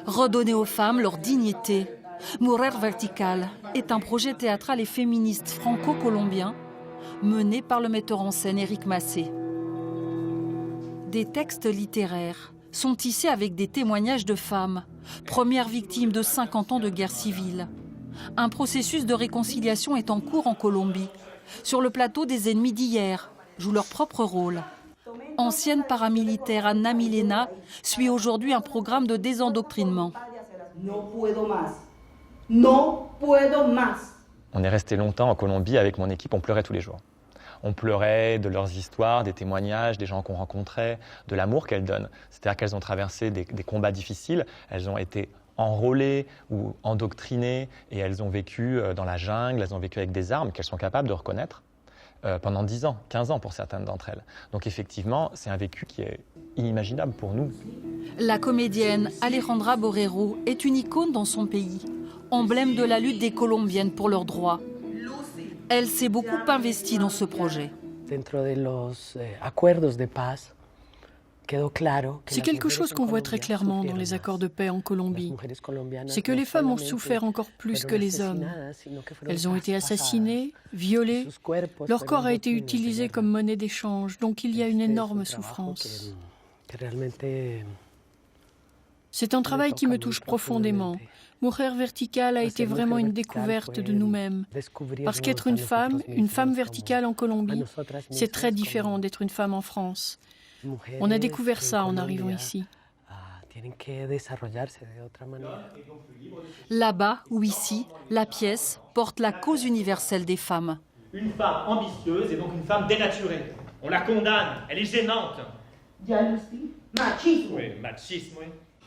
Redonner aux femmes leur dignité. Mujer Vertical est un projet théâtral et féministe franco-colombien mené par le metteur en scène Éric Massé. Des textes littéraires sont tissés avec des témoignages de femmes, premières victimes de 50 ans de guerre civile. Un processus de réconciliation est en cours en Colombie. Sur le plateau, des ennemis d'hier jouent leur propre rôle. Ancienne paramilitaire Anna Milena suit aujourd'hui un programme de désendoctrinement. On est resté longtemps en Colombie avec mon équipe, on pleurait tous les jours. On pleurait de leurs histoires, des témoignages, des gens qu'on rencontrait, de l'amour qu'elles donnent. C'est-à-dire qu'elles ont traversé des combats difficiles, elles ont été enrôlées ou endoctrinées et elles ont vécu dans la jungle, elles ont vécu avec des armes qu'elles sont capables de reconnaître pendant 10 ans, 15 ans pour certaines d'entre elles. Donc effectivement, c'est un vécu qui est inimaginable pour nous. La comédienne Alejandra Borrero est une icône dans son pays, emblème de la lutte des Colombiennes pour leurs droits. Elle s'est beaucoup investie dans ce projet. C'est quelque chose qu'on voit très clairement dans les accords de paix en Colombie. C'est que les femmes ont souffert encore plus que les hommes. Elles ont été assassinées, violées, leur corps a été utilisé comme monnaie d'échange, donc il y a une énorme souffrance. C'est un travail qui me touche profondément. Mujer Vertical a été vraiment une découverte de nous-mêmes. Parce qu'être une femme verticale en Colombie, c'est très différent d'être une femme en France. On a découvert ça en arrivant ici. Là-bas ou ici, la pièce porte la cause universelle des femmes. Une femme ambitieuse et donc une femme dénaturée. On la condamne, elle est gênante. Jalousie, machisme. Oui, machisme, oui.